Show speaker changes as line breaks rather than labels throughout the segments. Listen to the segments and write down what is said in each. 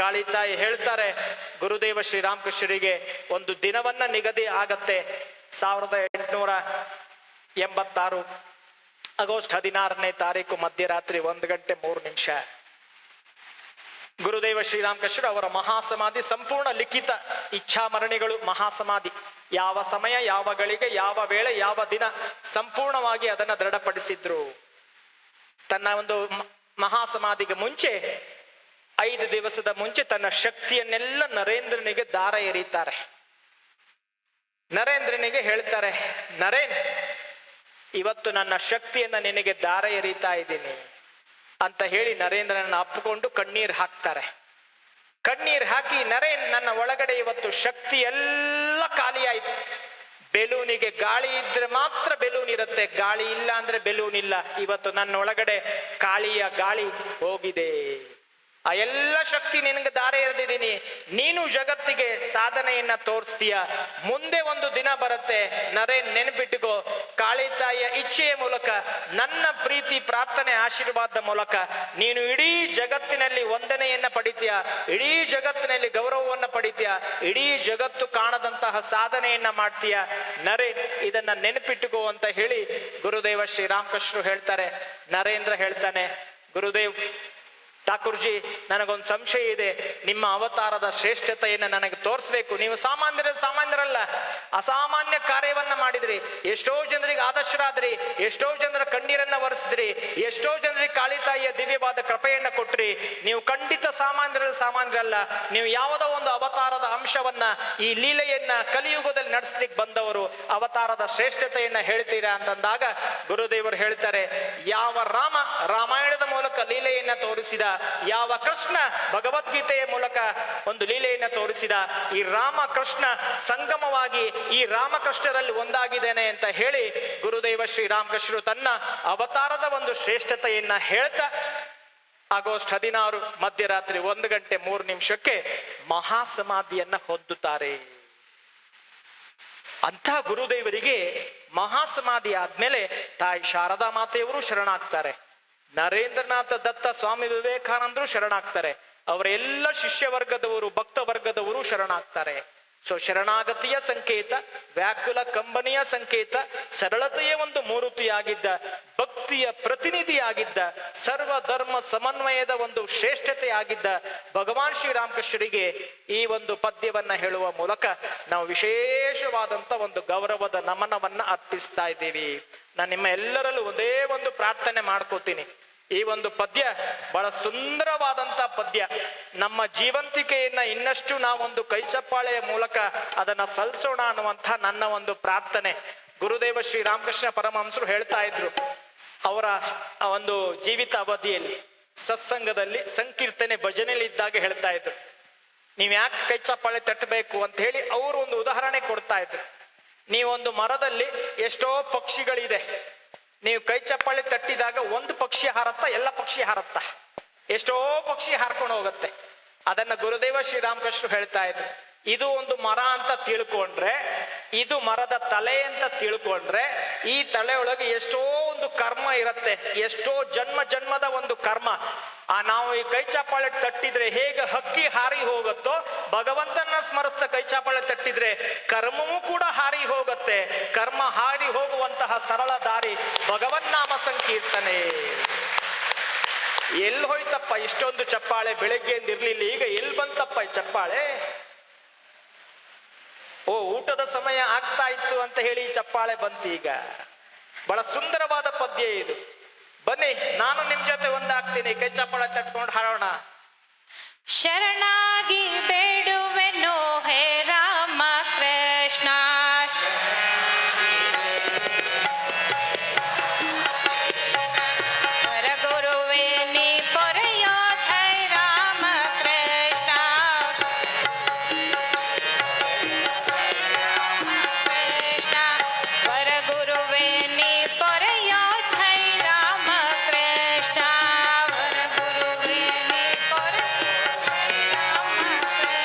ಕಾಳಿತಾಯಿ ಹೇಳ್ತಾರೆ, ಗುರುದೇವ ಶ್ರೀರಾಮಕೃಷ್ಣರಿಗೆ ಒಂದು ದಿನವನ್ನ ನಿಗದಿ ಆಗತ್ತೆ. 1886 ಆಗಸ್ಟ್ 16ನೇ ತಾರೀಕು ಮಧ್ಯರಾತ್ರಿ 1:03. ಗುರುದೇವ ಶ್ರೀರಾಮಕೃಷ್ಣರು ಅವರ ಮಹಾಸಮಾಧಿ ಸಂಪೂರ್ಣ ಲಿಖಿತ ಇಚ್ಛಾಮರಣಿಗಳು ಮಹಾಸಮಾಧಿ. ಯಾವ ಸಮಯ, ಯಾವ ಗಳಿಗೆ, ಯಾವ ವೇಳೆ, ಯಾವ ದಿನ ಸಂಪೂರ್ಣವಾಗಿ ಅದನ್ನು ದೃಢಪಡಿಸಿದ್ರು. ತನ್ನ ಒಂದು ಮಹಾಸಮಾಧಿಗೆ ಮುಂಚೆ 5 ದಿವಸದ ಮುಂಚೆ ತನ್ನ ಶಕ್ತಿಯನ್ನೆಲ್ಲ ನರೇಂದ್ರನಿಗೆ ದಾರ ಎರೀತಾರೆ. ನರೇಂದ್ರನಿಗೆ ಹೇಳ್ತಾರೆ, ನರೇನ್, ಇವತ್ತು ನನ್ನ ಶಕ್ತಿಯನ್ನ ನಿನಗೆ ದಾರ ಎರೀತಾ ಇದ್ದೀನಿ ಅಂತ ಹೇಳಿ ನರೇಂದ್ರನನ್ನ ಅಪ್ಪಿಕೊಂಡು ಕಣ್ಣೀರು ಹಾಕ್ತಾರೆ. ಕಣ್ಣೀರು ಹಾಕಿ, ನರೇನ್, ನನ್ನ ಒಳಗಡೆ ಇವತ್ತು ಶಕ್ತಿ ಎಲ್ಲ ಖಾಲಿ ಆಯ್ತು. ಬೆಲೂನಿಗೆ ಗಾಳಿ ಇದ್ರೆ ಮಾತ್ರ ಬೆಲೂನ್ ಇರುತ್ತೆ, ಗಾಳಿ ಇಲ್ಲ ಅಂದ್ರೆ ಬೆಲೂನ್ ಇಲ್ಲ. ಇವತ್ತು ನನ್ನ ಒಳಗಡೆ ಕಾಳಿಯ ಗಾಳಿ ಹೋಗಿದೆ. ಆ ಎಲ್ಲ ಶಕ್ತಿ ನಿನಗೆ ದಾರೆ ಎರೆದಿದ್ದೀನಿ. ನೀನು ಜಗತ್ತಿಗೆ ಸಾಧನೆಯನ್ನ ತೋರಿಸ್ತೀಯ. ಮುಂದೆ ಒಂದು ದಿನ ಬರುತ್ತೆ ನರೇನ್, ನೆನಪಿಟ್ಟುಕೋ, ಕಾಳಿತಾಯಿಯ ಇಚ್ಛೆಯ ಮೂಲಕ, ನನ್ನ ಪ್ರೀತಿ ಪ್ರಾರ್ಥನೆ ಆಶೀರ್ವಾದದ ಮೂಲಕ ನೀನು ಇಡೀ ಜಗತ್ತಿನಲ್ಲಿ ವಂದನೆಯನ್ನ ಪಡಿತೀಯ, ಇಡೀ ಜಗತ್ತಿನಲ್ಲಿ ಗೌರವವನ್ನ ಪಡಿತೀಯ, ಇಡೀ ಜಗತ್ತು ಕಾಣದಂತಹ ಸಾಧನೆಯನ್ನ ಮಾಡ್ತೀಯ. ನರೇನ್, ಇದನ್ನ ನೆನಪಿಟ್ಟುಕೋ ಅಂತ ಹೇಳಿ ಗುರುದೇವ ಶ್ರೀರಾಮಕೃಷ್ಣರು ಹೇಳ್ತಾರೆ. ನರೇಂದ್ರ ಹೇಳ್ತಾನೆ, ಗುರುದೇವ್ ಠಾಕೂರ್ಜಿ, ನನಗೊಂದು ಸಂಶಯ ಇದೆ. ನಿಮ್ಮ ಅವತಾರದ ಶ್ರೇಷ್ಠತೆಯನ್ನು ನನಗೆ ತೋರಿಸ್ಬೇಕು. ನೀವು ಸಾಮಾನ್ಯರಲ್ಲ, ಅಸಾಮಾನ್ಯ ಕಾರ್ಯವನ್ನ ಮಾಡಿದ್ರಿ. ಎಷ್ಟೋ ಜನರಿಗೆ ಆದರ್ಶರಾದ್ರಿ, ಎಷ್ಟೋ ಜನರ ಕಣ್ಣೀರನ್ನ ಒರೆಸಿದ್ರಿ, ಎಷ್ಟೋ ಜನರಿಗೆ ಕಾಳಿತಾಯಿಯ ದಿವ್ಯವಾದ ಕೃಪೆಯನ್ನ ಕೊಟ್ರಿ. ನೀವು ಖಂಡಿತ ಸಾಮಾನ್ಯರಲ್ಲ. ನೀವು ಯಾವುದೋ ಒಂದು ಅವತಾರದ ಅಂಶವನ್ನ, ಈ ಲೀಲೆಯನ್ನ ಕಲಿಯುಗದಲ್ಲಿ ನಡೆಸ್ಲಿಕ್ಕೆ ಬಂದವರು. ಅವತಾರದ ಶ್ರೇಷ್ಠತೆಯನ್ನ ಹೇಳ್ತೀರಾ ಅಂತಂದಾಗ ಗುರುದೇವರು ಹೇಳ್ತಾರೆ, ಯಾವ ರಾಮ ರಾಮಾಯಣದ ಮೂಲಕ ಲೀಲೆಯನ್ನ ತೋರಿಸಿದ, ಯಾವ ಕೃಷ್ಣ ಭಗವದ್ಗೀತೆಯ ಮೂಲಕ ಒಂದು ಲೀಲೆಯನ್ನ ತೋರಿಸಿದ, ಈ ರಾಮ ಕೃಷ್ಣ ಸಂಗಮವಾಗಿ ಈ ರಾಮಕೃಷ್ಣರಲ್ಲಿ ಒಂದಾಗಿದ್ದೇನೆ ಅಂತ ಹೇಳಿ ಗುರುದೇವ ಶ್ರೀರಾಮಕೃಷ್ಣರು ತನ್ನ ಅವತಾರದ ಒಂದು ಶ್ರೇಷ್ಠತೆಯನ್ನ ಹೇಳ್ತಾ ಆಗಸ್ಟ್ 16 ಮಧ್ಯರಾತ್ರಿ 1:03 ಮಹಾಸಮಾಧಿಯನ್ನ ಹೊಂದುತ್ತಾರೆ. ಅಂಥ ಗುರುದೇವರಿಗೆ ಮಹಾಸಮಾಧಿ ಆದ್ಮೇಲೆ ತಾಯಿ ಶಾರದಾ ಮಾತೆಯವರು ಶರಣಾಗ್ತಾರೆ. ನರೇಂದ್ರನಾಥ ದತ್ತ, ಸ್ವಾಮಿ ವಿವೇಕಾನಂದರು ಶರಣಾಗ್ತಾರೆ. ಅವರ ಎಲ್ಲ ಶಿಷ್ಯ ವರ್ಗದವರು, ಭಕ್ತ ವರ್ಗದವರು ಶರಣಾಗ್ತಾರೆ. ಸೊ ಶರಣಾಗತಿಯ ಸಂಕೇತ, ವ್ಯಾಕುಲ ಕಂಬನಿಯ ಸಂಕೇತ, ಸರಳತೆಯ ಒಂದು ಮೂರ್ತಿಯಾಗಿದ್ದ, ಭಕ್ತಿಯ ಪ್ರತಿನಿಧಿಯಾಗಿದ್ದ, ಸರ್ವ ಧರ್ಮ ಸಮನ್ವಯದ ಒಂದು ಶ್ರೇಷ್ಠತೆಯಾಗಿದ್ದ ಭಗವಾನ್ ಶ್ರೀರಾಮಕೃಷ್ಣರಿಗೆ ಈ ಒಂದು ಪದ್ಯವನ್ನ ಹೇಳುವ ಮೂಲಕ ನಾವು ವಿಶೇಷವಾದಂತ ಒಂದು ಗೌರವದ ನಮನವನ್ನ ಅರ್ಪಿಸ್ತಾ ಇದ್ದೀವಿ. ನಾನು ನಿಮ್ಮ ಎಲ್ಲರಲ್ಲೂ ಒಂದೇ ಒಂದು ಪ್ರಾರ್ಥನೆ ಮಾಡ್ಕೋತೀನಿ. ಈ ಒಂದು ಪದ್ಯ ಬಹಳ ಸುಂದರವಾದಂತ ಪದ್ಯ. ನಮ್ಮ ಜೀವಂತಿಕೆಯನ್ನ ಇನ್ನಷ್ಟು ನಾವೊಂದು ಕೈಚಪ್ಪಾಳೆಯ ಮೂಲಕ ಅದನ್ನ ಸಲ್ಲಿಸೋಣ ಅನ್ನುವಂಥ ನನ್ನ ಒಂದು ಪ್ರಾರ್ಥನೆ. ಗುರುದೇವ ಶ್ರೀರಾಮಕೃಷ್ಣ ಪರಮಹಂಸರು ಹೇಳ್ತಾ ಇದ್ರು, ಅವರ ಒಂದು ಜೀವಿತ ಅವಧಿಯಲ್ಲಿ ಸತ್ಸಂಗದಲ್ಲಿ ಸಂಕೀರ್ತನೆ ಭಜನೆಯಲ್ಲಿ ಇದ್ದಾಗ ಹೇಳ್ತಾ ಇದ್ರು, ನೀವ್ ಯಾಕೆ ಕೈಚಪ್ಪಾಳೆ ತಟ್ಟಬೇಕು ಅಂತ ಹೇಳಿ ಅವರು ಒಂದು ಉದಾಹರಣೆ ಕೊಡ್ತಾ ಇದ್ರು. ನೀವೊಂದು ಮರದಲ್ಲಿ ಎಷ್ಟೋ ಪಕ್ಷಿಗಳಿದೆ, ನೀವು ಕೈ ಚಪ್ಪಾಳೆ ತಟ್ಟಿದಾಗ ಒಂದು ಪಕ್ಷಿ ಹಾರತ್ತ, ಎಲ್ಲ ಪಕ್ಷಿ ಹಾರತ್ತ, ಎಷ್ಟೋ ಪಕ್ಷಿ ಹಾರ್ಕೊಂಡು ಹೋಗುತ್ತೆ. ಅದನ್ನ ಗುರುದೇವ ಶ್ರೀರಾಮಕೃಷ್ಣರು ಹೇಳ್ತಾ ಇದ್ರು, ಇದು ಒಂದು ಮರ ಅಂತ ತಿಳ್ಕೊಂಡ್ರೆ, ಇದು ಮರದ ತಲೆ ಅಂತ ತಿಳ್ಕೊಂಡ್ರೆ, ಈ ತಲೆಯೊಳಗೆ ಎಷ್ಟೋ ಒಂದು ಕರ್ಮ ಇರುತ್ತೆ, ಎಷ್ಟೋ ಜನ್ಮದ ಒಂದು ಕರ್ಮ. ನಾವು ಈ ಕೈ ಚಾಪಾಳೆ ತಟ್ಟಿದ್ರೆ ಹೇಗೆ ಹಕ್ಕಿ ಹಾರಿ ಹೋಗುತ್ತೋ, ಭಗವಂತನ ಸ್ಮರಿಸ್ತಾ ಕೈ ಚಾಪಾಳೆ ತಟ್ಟಿದ್ರೆ ಕರ್ಮವೂ ಕೂಡ ಹಾರಿ ಹೋಗುತ್ತೆ. ಕರ್ಮ ಹಾರಿ ಹೋಗುವಂತಹ ಸರಳ ದಾರಿ ಭಗವನ್ನಾಮ ಸಂಕೀರ್ತನೆ. ಎಲ್ಲಿ ಹೋಯ್ತಪ್ಪ ಇಷ್ಟೊಂದು ಚಪ್ಪಾಳೆ? ಬೆಳಗ್ಗೆಯಿಂದ ಇರ್ಲಿಲ್ಲ, ಈಗ ಎಲ್ಲಿ ಬಂತಪ್ಪ ಈ ಚಪ್ಪಾಳೆ? ಓ, ಊಟದ ಸಮಯ ಆಗ್ತಾ ಇತ್ತು ಅಂತ ಹೇಳಿ ಈ ಚಪ್ಪಾಳೆ ಬಂತು ಈಗ. ಬಹಳ ಸುಂದರವಾದ ಪದ್ಯ ಇದು. ಬನ್ನಿ, ನಾನು ನಿಮ್ ಜೊತೆ ಒಂದಾಗ್ತೀನಿ, ಕೈ ಚಪ್ಪಾಳೆ ತಟ್ಕೊಂಡು ಹಾಡೋಣ.
ಶರಣಾಗಿ ಬೇಡುವೆನು ಹೇ ರಾಮ ಕೃಷ್ಣ, ಪರಗುರುವೇ ನೀ ಪೊರೆಯೋ ಜೈ ರಾಮ ಕೃಷ್ಣ, ಕೃಷ್ಣ ಪರಗುರುವೇ ನೀ ಪೊರೆಯೋ ಜೈ ರಾಮ ಕೃಷ್ಣ, ಪರಗುರುವೇ ನೀ ಪೊರೆಯೋ ಜೈ ರಾಮ ಕೃಷ್ಣ.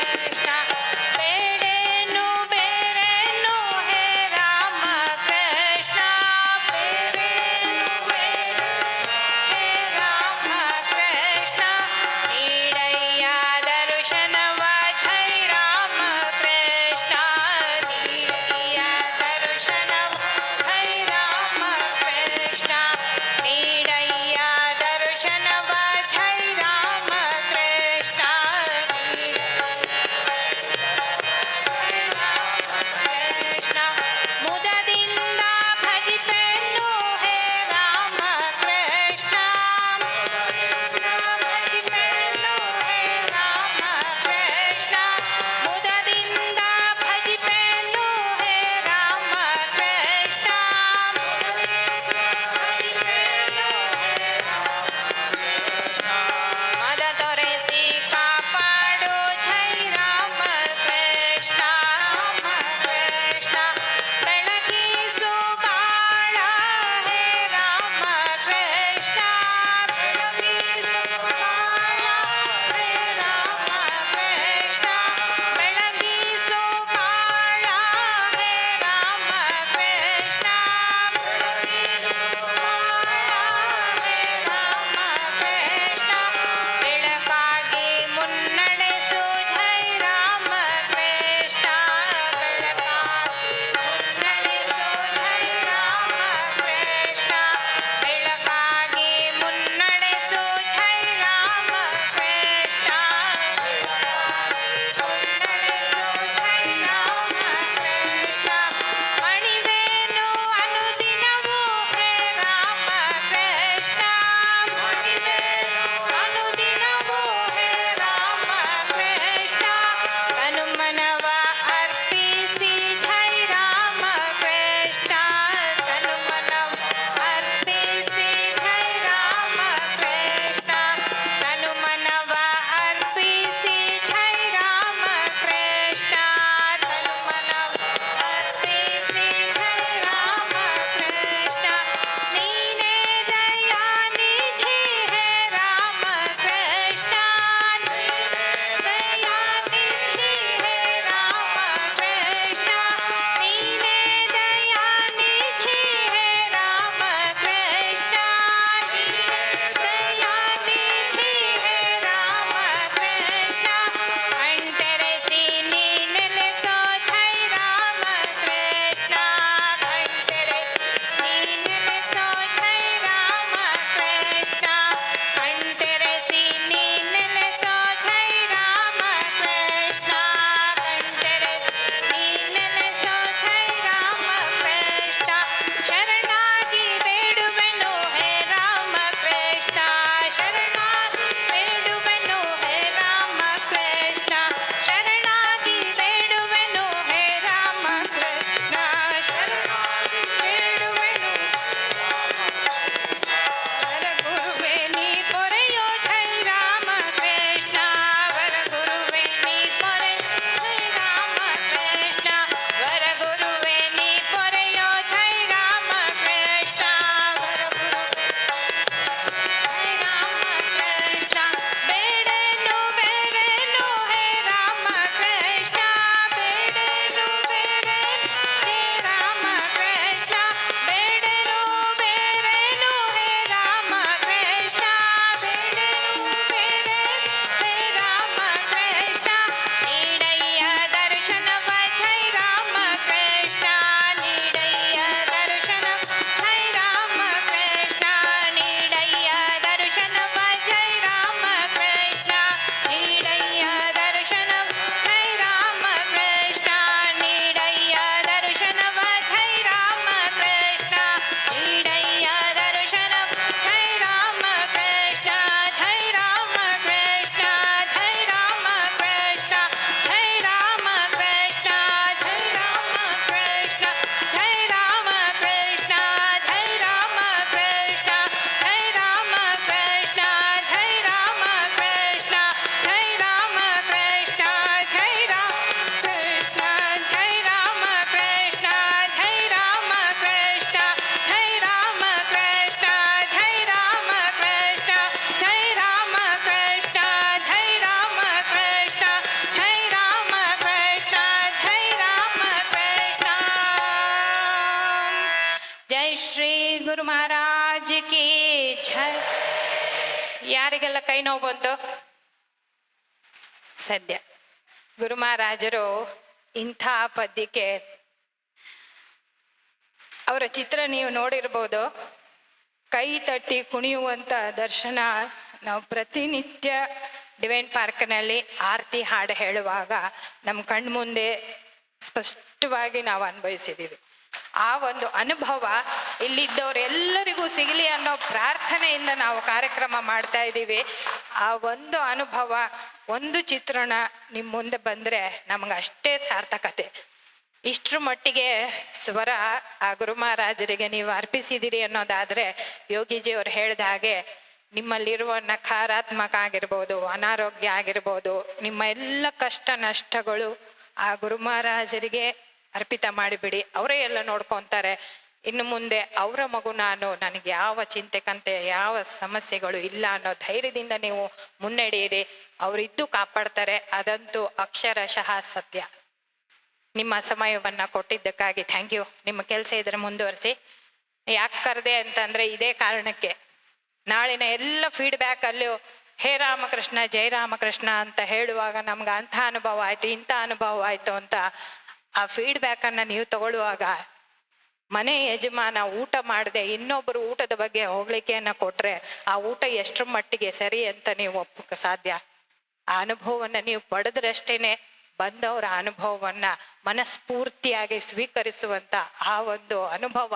ಯಾರಿಗೆಲ್ಲ ಕೈ ನೋವು ಬಂತು? ಸದ್ಯ ಗುರು ಮಹಾರಾಜರು ಇಂಥ ಪದ್ಯಕ್ಕೆ ಅವರ ಚಿತ್ರ ನೀವು ನೋಡಿರ್ಬೋದು. ಕೈ ತಟ್ಟಿ ಕುಣಿಯುವಂಥ ದರ್ಶನ ನಾವು ಪ್ರತಿನಿತ್ಯ ಡಿವೈನ್ ಪಾರ್ಕ್ನಲ್ಲಿ ಆರತಿ ಹಾಡು ಹೇಳುವಾಗ ನಮ್ಮ ಕಣ್ಮುಂದೆ ಸ್ಪಷ್ಟವಾಗಿ ನಾವು ಅನುಭವಿಸಿದ್ದೀವಿ. ಆ ಒಂದು ಅನುಭವ ಇಲ್ಲಿದ್ದವರೆಲ್ಲರಿಗೂ ಸಿಗಲಿ ಅನ್ನೋ ಪ್ರಾರ್ಥನೆಯಿಂದ ನಾವು ಕಾರ್ಯಕ್ರಮ ಮಾಡ್ತಾ ಇದ್ದೀವಿ. ಆ ಒಂದು ಅನುಭವ, ಒಂದು ಚಿತ್ರಣ ನಿಮ್ಮ ಮುಂದೆ ಬಂದರೆ ನಮ್ಗೆ ಅಷ್ಟೇ ಸಾರ್ಥಕತೆ. ಇಷ್ಟರ ಮಟ್ಟಿಗೆ ಸ್ವರ ಆ ಗುರು ಮಹಾರಾಜರಿಗೆ ನೀವು ಅರ್ಪಿಸಿದ್ದೀರಿ ಅನ್ನೋದಾದರೆ, ಯೋಗಿಜಿಯವರು ಹೇಳಿದ ಹಾಗೆ ನಿಮ್ಮಲ್ಲಿರುವ ನಕಾರಾತ್ಮಕ ಆಗಿರ್ಬೋದು, ಅನಾರೋಗ್ಯ ಆಗಿರ್ಬೋದು, ನಿಮ್ಮ ಎಲ್ಲ ಕಷ್ಟ ನಷ್ಟಗಳು ಆ ಗುರು ಮಹಾರಾಜರಿಗೆ ಅರ್ಪಿತ ಮಾಡಿಬಿಡಿ. ಅವರೇ ಎಲ್ಲ ನೋಡ್ಕೊತಾರೆ. ಇನ್ನು ಮುಂದೆ ಅವರ ಮಗು ನಾನು, ನನಗೆ ಯಾವ ಚಿಂತೆ ಕಂತೆ ಯಾವ ಸಮಸ್ಯೆಗಳು ಇಲ್ಲ ಅನ್ನೋ ಧೈರ್ಯದಿಂದ ನೀವು ಮುನ್ನಡೆಯಿರಿ. ಅವರಿದ್ದು ಕಾಪಾಡ್ತಾರೆ, ಅದಂತೂ ಅಕ್ಷರಶಃ ಸತ್ಯ. ನಿಮ್ಮ ಸಮಯವನ್ನು ಕೊಟ್ಟಿದ್ದಕ್ಕಾಗಿ ಥ್ಯಾಂಕ್ ಯು. ನಿಮ್ಮ ಕೆಲಸ ಇದ್ರೆ ಮುಂದುವರಿಸಿ. ಯಾಕೆ ಕರೆದೆ ಅಂತಂದರೆ ಇದೇ ಕಾರಣಕ್ಕೆ. ನಾಳಿನ ಎಲ್ಲ ಫೀಡ್ಬ್ಯಾಕಲ್ಲೂ ಹೇ ರಾಮಕೃಷ್ಣ ಜೈ ರಾಮಕೃಷ್ಣ ಅಂತ ಹೇಳುವಾಗ ನಮ್ಗೆ ಅಂಥ ಅನುಭವ ಆಯಿತು, ಇಂಥ ಅನುಭವ ಆಯಿತು ಅಂತ ಆ ಫೀಡ್ಬ್ಯಾಕನ್ನು ನೀವು ತಗೊಳ್ಳುವಾಗ ಮನೆ ಯಜಮಾನ ಊಟ ಮಾಡದೆ ಇನ್ನೊಬ್ಬರು ಊಟದ ಬಗ್ಗೆ ಹೋಗ್ಲಿಕೆಯನ್ನು ಕೊಟ್ಟರೆ ಆ ಊಟ ಎಷ್ಟರ ಮಟ್ಟಿಗೆ ಸರಿ ಅಂತ ನೀವು ಒಪ್ಪಕ್ಕೆ ಸಾಧ್ಯ? ಆ ಅನುಭವವನ್ನು ನೀವು ಪಡೆದ್ರಷ್ಟೇ ಬಂದವರ ಅನುಭವವನ್ನು ಮನಸ್ಫೂರ್ತಿಯಾಗಿ ಸ್ವೀಕರಿಸುವಂಥ ಆ ಒಂದು ಅನುಭವ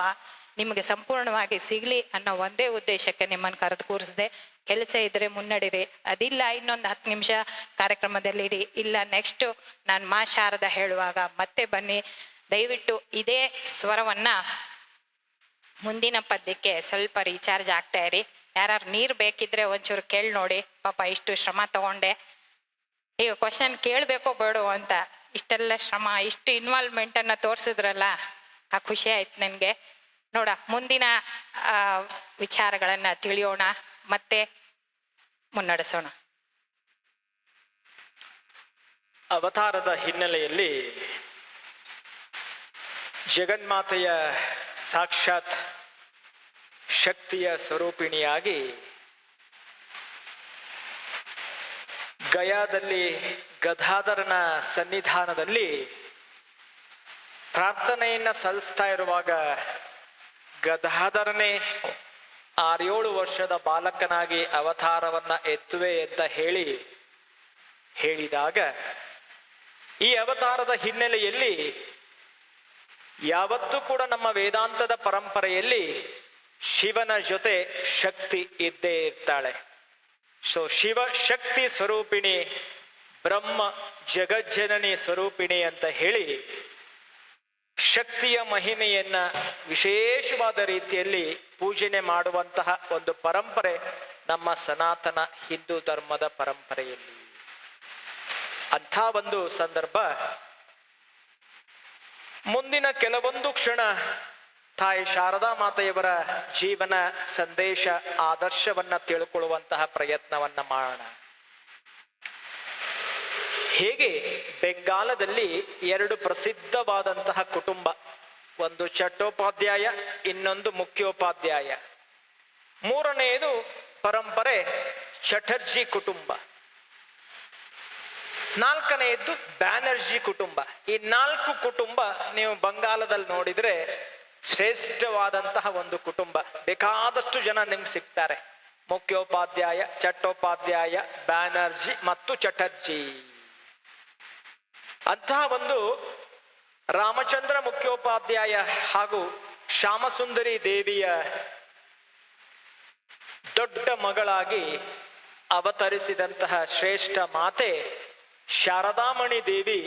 ನಿಮಗೆ ಸಂಪೂರ್ಣವಾಗಿ ಸಿಗಲಿ ಅನ್ನೋ ಒಂದೇ ಉದ್ದೇಶಕ್ಕೆ ನಿಮ್ಮನ್ನು ಕರೆದು ಕೂರಿಸಿದೆ. ಕೆಲಸ ಇದ್ದರೆ ಮುನ್ನಡಿರಿ, ಅದಿಲ್ಲ ಇನ್ನೊಂದು 10 ನಿಮಿಷ ಕಾರ್ಯಕ್ರಮದಲ್ಲಿರಿ, ಇಲ್ಲ ನೆಕ್ಸ್ಟು ನಾನು ಮಾ ಶಾರದ ಹೇಳುವಾಗ ಮತ್ತೆ ಬನ್ನಿ. ದಯವಿಟ್ಟು ಇದೇ ಸ್ವರವನ್ನು ಮುಂದಿನ ಪದ್ಯಕ್ಕೆ ಸ್ವಲ್ಪ ರೀಚಾರ್ಜ್ ಆಗ್ತಾ ಇರಿ. ಯಾರು ನೀರು ಬೇಕಿದ್ರೆ ಒಂಚೂರು ಕೇಳಿ ನೋಡಿ. ಪಾಪ ಇಷ್ಟು ಶ್ರಮ ತಗೊಂಡೆ, ಈಗ ಕ್ವಶನ್ ಕೇಳಬೇಕೋ ಬೇಡೋ ಅಂತ ಇಷ್ಟೆಲ್ಲ ಶ್ರಮ, ಇಷ್ಟು ಇನ್ವಾಲ್ವ್ಮೆಂಟನ್ನು ತೋರಿಸಿದ್ರಲ್ಲ, ಆ ಖುಷಿ ಆಯ್ತು ನನಗೆ. ನೋಡ, ಮುಂದಿನ ವಿಚಾರಗಳನ್ನು ತಿಳಿಯೋಣ, ಮತ್ತೆ ಮುನ್ನಡೆಸೋಣ.
ಅವತಾರದ ಹಿನ್ನೆಲೆಯಲ್ಲಿ ಜಗನ್ಮಾತೆಯ ಸಾಕ್ಷಾತ್ ಶಕ್ತಿಯ ಸ್ವರೂಪಿಣಿಯಾಗಿ ಗಯಾದಲ್ಲಿ ಗದಾಧರನ ಸನ್ನಿಧಾನದಲ್ಲಿ ಪ್ರಾರ್ಥನೆಯನ್ನು ಸಲ್ಲಿಸ್ತಾ ಇರುವಾಗ ಗದಾಧರನೇ 6-7 ವರ್ಷದ ಬಾಲಕನಾಗಿ ಅವತಾರವನ್ನ ಎತ್ತುವೆ ಅಂತ ಹೇಳಿದಾಗ ಈ ಅವತಾರದ ಹಿನ್ನೆಲೆಯಲ್ಲಿ ಯಾವತ್ತೂ ಕೂಡ ನಮ್ಮ ವೇದಾಂತದ ಪರಂಪರೆಯಲ್ಲಿ ಶಿವನ ಜೊತೆ ಶಕ್ತಿ ಇದ್ದೇ ಇರ್ತಾಳೆ. ಸೊ ಶಿವ ಶಕ್ತಿ ಸ್ವರೂಪಿಣಿ, ಬ್ರಹ್ಮ ಜಗಜ್ಜನನಿ ಸ್ವರೂಪಿಣಿ ಅಂತ ಹೇಳಿ ಶಕ್ತಿಯ ಮಹಿಮೆಯನ್ನ ವಿಶೇಷವಾದ ರೀತಿಯಲ್ಲಿ ಪೂಜನೆ ಮಾಡುವಂತಹ ಒಂದು ಪರಂಪರೆ ನಮ್ಮ ಸನಾತನ ಹಿಂದೂ ಧರ್ಮದ ಪರಂಪರೆಯಲ್ಲಿ. ಅಂಥ ಒಂದು ಸಂದರ್ಭ ಮುಂದಿನ ಕೆಲವೊಂದು ಕ್ಷಣ ತಾಯಿ ಶಾರದಾ ಮಾತೆಯವರ ಜೀವನ ಸಂದೇಶ ಆದರ್ಶವನ್ನ ತಿಳ್ಕೊಳ್ಳುವಂತಹ ಪ್ರಯತ್ನವನ್ನ ಮಾಡೋಣ. ಹೇಗೆ ಬೆಂಗಾಲದಲ್ಲಿ 2 ಪ್ರಸಿದ್ಧವಾದಂತಹ ಕುಟುಂಬ, ಒಂದು ಚಟ್ಟೋಪಾಧ್ಯಾಯ, ಇನ್ನೊಂದು ಮುಖ್ಯೋಪಾಧ್ಯಾಯ, ಮೂರನೆಯದು ಪರಂಪರೆ ಚಟರ್ಜಿ ಕುಟುಂಬ, ನಾಲ್ಕನೆಯದ್ದು ಬ್ಯಾನರ್ಜಿ ಕುಟುಂಬ. ಈ 4 ಕುಟುಂಬ ನೀವು ಬಂಗಾಲದಲ್ಲಿ ನೋಡಿದ್ರೆ ಶ್ರೇಷ್ಠವಾದಂತಹ ಒಂದು ಕುಟುಂಬ. ಬೇಕಾದಷ್ಟು ಜನ ನಿಮ್ಗೆ ಸಿಗ್ತಾರೆ. ಮುಖ್ಯೋಪಾಧ್ಯಾಯ, ಚಟ್ಟೋಪಾಧ್ಯಾಯ, ಬ್ಯಾನರ್ಜಿ ಮತ್ತು ಚಟರ್ಜಿ. ಅಂತಹ ಒಂದು ರಾಮಚಂದ್ರ ಮುಖ್ಯೋಪಾಧ್ಯಾಯ ಹಾಗೂ ಶ್ಯಾಮಸುಂದರಿ ದೇವಿಯ ದೊಡ್ಡ ಮಗಳಾಗಿ ಅವತರಿಸಿದಂತಹ ಶ್ರೇಷ್ಠ ಮಾತೆ ಶಾರದಾಮಣಿ ದೇವಿ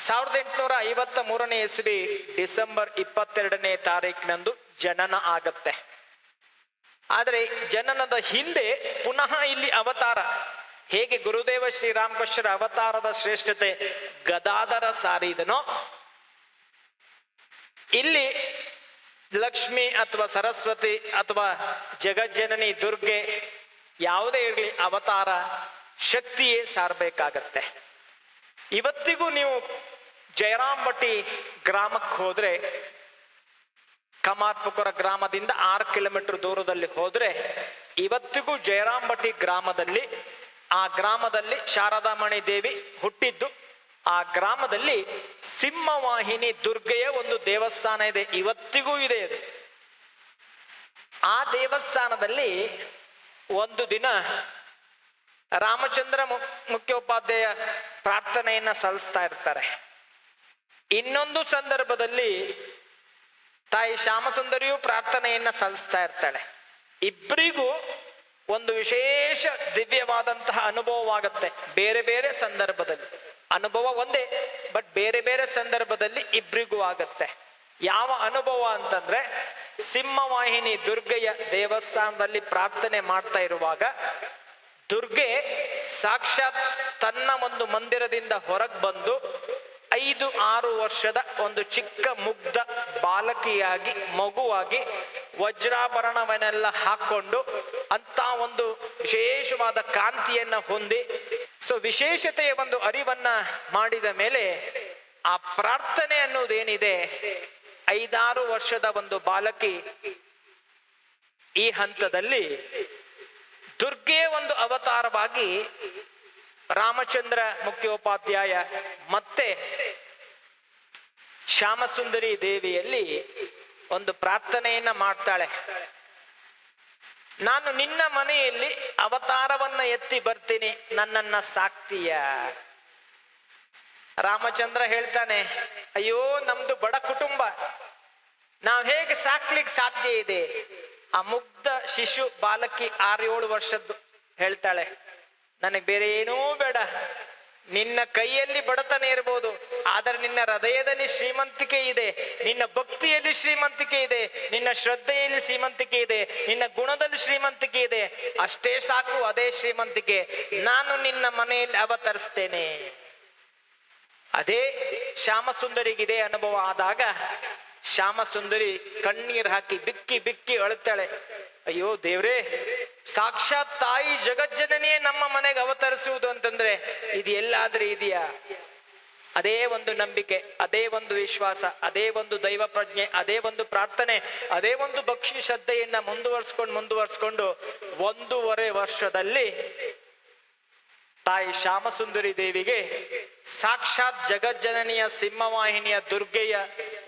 1853ನೇ ಇಸವಿ ಡಿಸೆಂಬರ್ 22ನೇ ತಾರೀಕಿನಂದು ಜನನ ಆಗತ್ತೆ. ಆದರೆ ಜನನದ ಹಿಂದೆ ಪುನಃ ಇಲ್ಲಿ ಅವತಾರ. ಹೇಗೆ ಗುರುದೇವ ಶ್ರೀರಾಮಕೃಷ್ಣರ ಅವತಾರದ ಶ್ರೇಷ್ಠತೆ ಗದಾಧರ ಸಾರಿದನೋ, ಇಲ್ಲಿ ಲಕ್ಷ್ಮಿ ಅಥವಾ ಸರಸ್ವತಿ ಅಥವಾ ಜಗಜ್ಜನನಿ ದುರ್ಗೆ ಯಾವುದೇ ಇರಲಿ ಅವತಾರ ಶಕ್ತಿಯೇ ಸಾರಬೇಕಾಗತ್ತೆ. ಇವತ್ತಿಗೂ ನೀವು ಜಯರಾಂಬಟ್ಟಿ ಗ್ರಾಮಕ್ಕೆ ಹೋದ್ರೆ, ಕಮಾರ್ಪುಕುರ ಗ್ರಾಮದಿಂದ 6 ಕಿಲೋಮೀಟರ್ ದೂರದಲ್ಲಿ ಹೋದ್ರೆ ಇವತ್ತಿಗೂ ಜಯರಾಂಬಟ್ಟಿ ಗ್ರಾಮದಲ್ಲಿ, ಆ ಗ್ರಾಮದಲ್ಲಿ ಶಾರದಾಮಣಿ ದೇವಿ ಹುಟ್ಟಿದ್ದು. ಆ ಗ್ರಾಮದಲ್ಲಿ ಸಿಂಹವಾಹಿನಿ ದುರ್ಗೆಯ ಒಂದು ದೇವಸ್ಥಾನ ಇದೆ, ಇವತ್ತಿಗೂ ಇದೆ ಅದು. ಆ ದೇವಸ್ಥಾನದಲ್ಲಿ ಒಂದು ದಿನ ರಾಮಚಂದ್ರ ಮುಖ್ಯೋಪಾಧ್ಯಾಯ ಪ್ರಾರ್ಥನೆಯನ್ನ ಸಲ್ಲಿಸ್ತಾ ಇರ್ತಾರೆ. ಇನ್ನೊಂದು ಸಂದರ್ಭದಲ್ಲಿ ತಾಯಿ ಶ್ಯಾಮಸುಂದರಿಯು ಪ್ರಾರ್ಥನೆಯನ್ನ ಸಲ್ಲಿಸ್ತಾ ಇರ್ತಾಳೆ. ಇಬ್ಬರಿಗೂ ಒಂದು ವಿಶೇಷ ದಿವ್ಯವಾದಂತಹ ಅನುಭವವಾಗುತ್ತೆ. ಬೇರೆ ಬೇರೆ ಸಂದರ್ಭದಲ್ಲಿ ಅನುಭವ ಒಂದೇ, ಬಟ್ ಬೇರೆ ಬೇರೆ ಸಂದರ್ಭದಲ್ಲಿ ಇಬ್ಬರಿಗೂ ಆಗತ್ತೆ. ಯಾವ ಅನುಭವ ಅಂತಂದ್ರೆ, ಸಿಂಹವಾಹಿನಿ ದುರ್ಗೆಯ ದೇವಸ್ಥಾನದಲ್ಲಿ ಪ್ರಾರ್ಥನೆ ಮಾಡ್ತಾ ಇರುವಾಗ ದುರ್ಗೆ ಸಾಕ್ಷಾತ್ ತನ್ನ ಒಂದು ಮಂದಿರದಿಂದ ಹೊರಗೆ ಬಂದು 5-6 ವರ್ಷದ ಒಂದು ಚಿಕ್ಕ ಮುಗ್ಧ ಬಾಲಕಿಯಾಗಿ, ಮಗುವಾಗಿ, ವಜ್ರಾಭರಣವನ್ನೆಲ್ಲ ಹಾಕೊಂಡು ಅಂತ ಒಂದು ವಿಶೇಷವಾದ ಕಾಂತಿಯನ್ನ ಹೊಂದಿ, ಸೊ ವಿಶೇಷತೆಯ ಒಂದು ಅರಿವನ್ನ ಮಾಡಿದ ಮೇಲೆ ಆ ಪ್ರಾರ್ಥನೆ ಅನ್ನೋದೇನಿದೆ, 5-6 ವರ್ಷದ ಒಂದು ಬಾಲಕಿ ಈ ಹಂತದಲ್ಲಿ ದುರ್ಗೆ ಒಂದು ಅವತಾರವಾಗಿ ರಾಮಚಂದ್ರ ಮುಖ್ಯೋಪಾಧ್ಯಾಯ ಮತ್ತೆ ಶ್ಯಾಮಸುಂದರಿ ದೇವಿಯಲ್ಲಿ ಒಂದು ಪ್ರಾರ್ಥನೆಯನ್ನ ಮಾಡ್ತಾಳೆ. ನಾನು ನಿನ್ನ ಮನೆಯಲ್ಲಿ ಅವತಾರವನ್ನ ಎತ್ತಿ ಬರ್ತೀನಿ, ನನ್ನನ್ನ ಸಾಕ್ತೀಯ. ರಾಮಚಂದ್ರ ಹೇಳ್ತಾನೆ, ಅಯ್ಯೋ ನಮ್ದು ಬಡ ಕುಟುಂಬ, ನಾವ್ ಹೇಗೆ ಸಾಕ್ಲಿಕ್ಕೆ ಸಾಧ್ಯ ಇದೆ? ಆ ಮುಗ್ಧ ಶಿಶು ಬಾಲಕಿ 6-7 ವರ್ಷದ್ದು ಹೇಳ್ತಾಳೆ, ನನಗೆ ಬೇರೆ ಏನೂ ಬೇಡ, ನಿನ್ನ ಕೈಯಲ್ಲಿ ಬಡತನ ಇರ್ಬೋದು, ಆದರೆ ನಿನ್ನ ಹೃದಯದಲ್ಲಿ ಶ್ರೀಮಂತಿಕೆ ಇದೆ, ನಿನ್ನ ಭಕ್ತಿಯಲ್ಲಿ ಶ್ರೀಮಂತಿಕೆ ಇದೆ, ನಿನ್ನ ಶ್ರದ್ಧೆಯಲ್ಲಿ ಶ್ರೀಮಂತಿಕೆ ಇದೆ, ನಿನ್ನ ಗುಣದಲ್ಲಿ ಶ್ರೀಮಂತಿಕೆ ಇದೆ, ಅಷ್ಟೇ ಸಾಕು, ಅದೇ ಶ್ರೀಮಂತಿಕೆ. ನಾನು ನಿನ್ನ ಮನೆಯಲ್ಲಿ ಅವತರಿಸ್ತೇನೆ. ಅದೇ ಶ್ಯಾಮಸುಂದರಿಗಿದೆ ಅನುಭವ ಆದಾಗ ಶ್ಯಾಮಸುಂದರಿ ಕಣ್ಣೀರ್ ಹಾಕಿ ಬಿಕ್ಕಿ ಬಿಕ್ಕಿ ಅಳುತ್ತಾಳೆ. ಅಯ್ಯೋ ದೇವ್ರೇ, ಸಾಕ್ಷಾತ್ ತಾಯಿ ಜಗಜ್ಜನನಿಯೇ ನಮ್ಮ ಮನೆಗೆ ಅವತರಿಸುವುದು ಅಂತಂದ್ರೆ ಇದು ಎಲ್ಲಾದ್ರೂ ಇದೆಯಾ? ಅದೇ ಒಂದು ನಂಬಿಕೆ, ಅದೇ ಒಂದು ವಿಶ್ವಾಸ, ಅದೇ ಒಂದು ದೈವ ಪ್ರಜ್ಞೆ, ಅದೇ ಒಂದು ಪ್ರಾರ್ಥನೆ, ಅದೇ ಒಂದು ಭಕ್ತಿ ಶ್ರದ್ಧೆಯನ್ನ ಮುಂದುವರ್ಸ್ಕೊಂಡು 1.5 ವರ್ಷದಲ್ಲಿ ತಾಯಿ ಶ್ಯಾಮಸುಂದರಿ ದೇವಿಗೆ ಸಾಕ್ಷಾತ್ ಜಗಜ್ಜನನಿಯ ಸಿಂಹವಾಹಿನಿಯ ದುರ್ಗೆಯ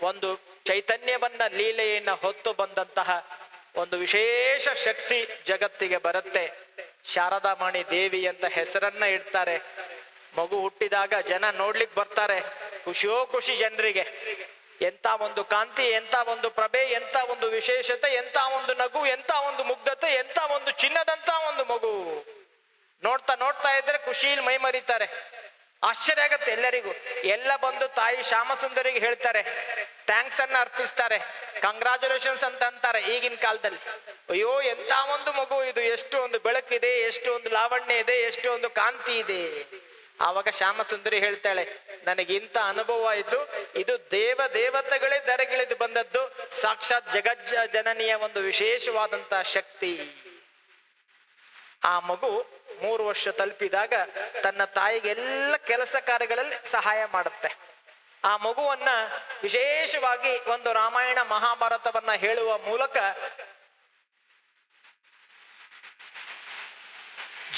ಒಂದು ಚೈತನ್ಯವನ್ನ, ಲೀಲೆಯನ್ನ ಹೊತ್ತು ಬಂದಂತಹ ಒಂದು ವಿಶೇಷ ಶಕ್ತಿ ಜಗತ್ತಿಗೆ ಬರುತ್ತೆ. ಶಾರದಾಮಣಿ ದೇವಿ ಅಂತ ಹೆಸರನ್ನ ಇಡ್ತಾರೆ. ಮಗು ಹುಟ್ಟಿದಾಗ ಜನ ನೋಡ್ಲಿಕ್ಕೆ ಬರ್ತಾರೆ, ಖುಷಿಯೋ ಖುಷಿ ಜನರಿಗೆ. ಎಂತ ಒಂದು ಕಾಂತಿ, ಎಂತ ಒಂದು ಪ್ರಭೆ, ಎಂತ ಒಂದು ವಿಶೇಷತೆ, ಎಂತ ಒಂದು ನಗು, ಎಂತ ಒಂದು ಮುಗ್ಧತೆ, ಎಂತ ಒಂದು ಚಿನ್ನದಂತ ಒಂದು ಮಗು. ನೋಡ್ತಾ ಇದ್ರೆ ಖುಷಿಯಲ್ಲಿ ಮೈ ಮರಿತಾರೆ. ಆಶ್ಚರ್ಯ ಆಗತ್ತೆ ಎಲ್ಲರಿಗೂ. ಎಲ್ಲ ಬಂದು ತಾಯಿ ಶ್ಯಾಮಸುಂದರಿಗೆ ಹೇಳ್ತಾರೆ, ಥ್ಯಾಂಕ್ಸ್ ಅನ್ನ ಅರ್ಪಿಸ್ತಾರೆ, ಕಂಗ್ರಾಚುಲೇಷನ್ಸ್ ಅಂತ ಅಂತಾರೆ ಈಗಿನ ಕಾಲದಲ್ಲಿ. ಅಯ್ಯೋ ಎಂತ ಒಂದು ಮಗು ಇದು, ಎಷ್ಟು ಒಂದು ಬೆಳಕಿದೆ, ಎಷ್ಟು ಒಂದು ಲಾವಣ್ಯ ಇದೆ, ಎಷ್ಟು ಒಂದು ಕಾಂತಿ ಇದೆ. ಆವಾಗ ಶ್ಯಾಮಸುಂದರಿ ಹೇಳ್ತಾಳೆ, ನನಗಿಂತ ಅನುಭವ ಆಯ್ತು, ಇದು ದೇವತೆಗಳೇ ಧರೆಗಿಳಿದು ಬಂದದ್ದು, ಸಾಕ್ಷಾತ್ ಜಗಜ್ಜನನಿಯ ಒಂದು ವಿಶೇಷವಾದಂತಹ ಶಕ್ತಿ. ಆ ಮಗು 3 ವರ್ಷ ತಲುಪಿದಾಗ ತನ್ನ ತಾಯಿಗೆ ಎಲ್ಲ ಕೆಲಸ ಕಾರ್ಯಗಳಲ್ಲಿ ಸಹಾಯ ಮಾಡುತ್ತೆ. ಆ ಮಗುವನ್ನ ವಿಶೇಷವಾಗಿ ಒಂದು ರಾಮಾಯಣ ಮಹಾಭಾರತವನ್ನ ಹೇಳುವ ಮೂಲಕ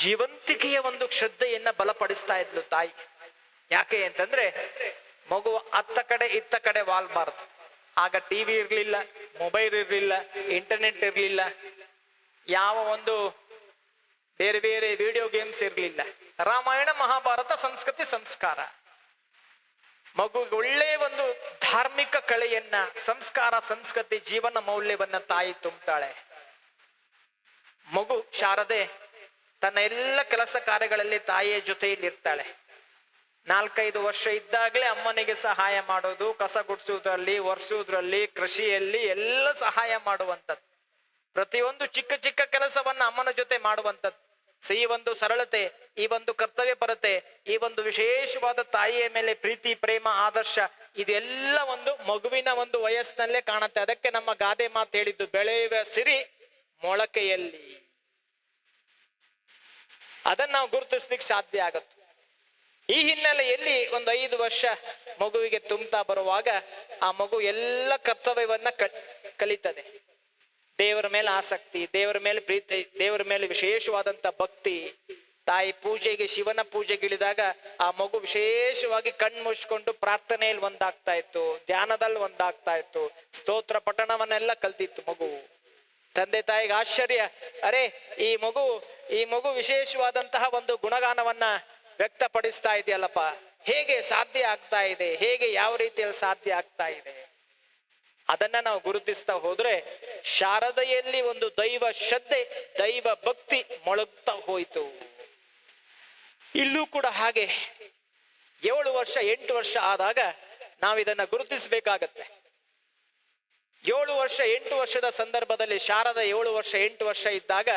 ಜೀವಂತಿಕೆಯ ಒಂದು ಶ್ರದ್ಧೆಯನ್ನ ಬಲಪಡಿಸ್ತಾ ಇದ್ಲು ತಾಯಿ. ಯಾಕೆ ಅಂತಂದ್ರೆ ಮಗು ಅತ್ತ ಕಡೆ ಇತ್ತ ಕಡೆ ವಾಲ್ಬಾರ್ದು. ಆಗ ಟಿವಿ ಇರ್ಲಿಲ್ಲ, ಮೊಬೈಲ್ ಇರ್ಲಿಲ್ಲ, ಇಂಟರ್ನೆಟ್ ಇರ್ಲಿಲ್ಲ, ಯಾವ ಒಂದು ಬೇರೆ ಬೇರೆ ವಿಡಿಯೋ ಗೇಮ್ಸ್ ಇರ್ಲಿಲ್ಲ. ರಾಮಾಯಣ ಮಹಾಭಾರತ ಸಂಸ್ಕೃತಿ ಸಂಸ್ಕಾರ. ಮಗುಗೆ ಒಳ್ಳೆಯ ಒಂದು ಧಾರ್ಮಿಕ ಕಳೆಯನ್ನ, ಸಂಸ್ಕಾರ, ಸಂಸ್ಕೃತಿ, ಜೀವನ ಮೌಲ್ಯವನ್ನ ತಾಯಿ ತುಂಬುತ್ತಾಳೆ. ಮಗು ಶಾರದೆ ತನ್ನ ಎಲ್ಲ ಕೆಲಸ ಕಾರ್ಯಗಳಲ್ಲಿ ತಾಯಿಯ ಜೊತೆಯಲ್ಲಿ ಇರ್ತಾಳೆ. 4-5 ವರ್ಷ ಇದ್ದಾಗಲೇ ಅಮ್ಮನಿಗೆ ಸಹಾಯ ಮಾಡೋದು, ಕಸ ಗುಡಿಸೋದ್ರಲ್ಲಿ, ಒರೆಸೋದ್ರಲ್ಲಿ, ಕೃಷಿಯಲ್ಲಿ ಎಲ್ಲ ಸಹಾಯ ಮಾಡುವಂಥದ್ದು. ಪ್ರತಿಯೊಂದು ಚಿಕ್ಕ ಚಿಕ್ಕ ಕೆಲಸವನ್ನ ಅಮ್ಮನ ಜೊತೆ ಮಾಡುವಂಥದ್ದು. ಸೊ ಈ ಒಂದು ಸರಳತೆ, ಈ ಒಂದು ಕರ್ತವ್ಯ ಪರತೆ, ಈ ಒಂದು ವಿಶೇಷವಾದ ತಾಯಿಯ ಮೇಲೆ ಪ್ರೀತಿ, ಪ್ರೇಮ, ಆದರ್ಶ, ಇದೆಲ್ಲ ಒಂದು ಮಗುವಿನ ಒಂದು ವಯಸ್ಸಿನಲ್ಲೇ ಕಾಣುತ್ತೆ. ಅದಕ್ಕೆ ನಮ್ಮ ಗಾದೆ ಮಾತು ಹೇಳಿದ್ದು, ಬೆಳೆಯುವ ಸಿರಿ ಮೊಳಕೆಯಲ್ಲಿ. ಅದನ್ನ ನಾವು ಗುರುತಿಸ್ಲಿಕ್ಕೆ ಸಾಧ್ಯ ಆಗತ್ತೆ. ಈ ಹಿನ್ನೆಲೆಯಲ್ಲಿ ಒಂದು 5 ವರ್ಷ ಮಗುವಿಗೆ ತುಂಬುತ್ತಾ ಬರುವಾಗ ಆ ಮಗು ಎಲ್ಲ ಕರ್ತವ್ಯವನ್ನ ಕಲಿತದೆ. ದೇವರ ಮೇಲೆ ಆಸಕ್ತಿ, ದೇವರ ಮೇಲೆ ಪ್ರೀತಿ, ದೇವರ ಮೇಲೆ ವಿಶೇಷವಾದಂತ ಭಕ್ತಿ. ತಾಯಿ ಪೂಜೆಗೆ, ಶಿವನ ಪೂಜೆಗಿಳಿದಾಗ ಆ ಮಗು ವಿಶೇಷವಾಗಿ ಕಣ್ಣು ಮುಚ್ಕೊಂಡು ಪ್ರಾರ್ಥನೆಯಲ್ಲಿ ಒಂದಾಗ್ತಾ ಇತ್ತು, ಧ್ಯಾನದಲ್ಲಿ ಒಂದಾಗ್ತಾ ಇತ್ತು, ಸ್ತೋತ್ರ ಪಠಣವನ್ನೆಲ್ಲ ಕಲ್ತಿತ್ತು ಮಗು. ತಂದೆ ತಾಯಿಗೆ ಆಶ್ಚರ್ಯ, ಅರೆ ಈ ಮಗು ವಿಶೇಷವಾದಂತಹ ಒಂದು ಗುಣಗಾನವನ್ನ ವ್ಯಕ್ತಪಡಿಸ್ತಾ ಇದೆಯಲ್ಲಪ್ಪ, ಹೇಗೆ ಸಾಧ್ಯ ಆಗ್ತಾ ಇದೆ, ಹೇಗೆ ಯಾವ ರೀತಿಯಲ್ಲಿ ಸಾಧ್ಯ ಆಗ್ತಾ ಇದೆ. ಅದನ್ನ ನಾವು ಗುರುತಿಸ್ತಾ ಹೋದ್ರೆ ಶಾರದೆಯಲ್ಲಿ ಒಂದು ದೈವ ಶ್ರದ್ಧೆ, ದೈವ ಭಕ್ತಿ ಮೊಳಗ್ತಾ ಹೋಯಿತು. ಇಲ್ಲೂ ಕೂಡ ಹಾಗೆ 7 ವರ್ಷ 8 ವರ್ಷ ಆದಾಗ ನಾವಿದನ್ನ ಗುರುತಿಸಬೇಕಾಗತ್ತೆ. 7 ವರ್ಷ 8 ವರ್ಷದ ಸಂದರ್ಭದಲ್ಲಿ ಶಾರದ 7 ವರ್ಷ 8 ವರ್ಷ ಇದ್ದಾಗ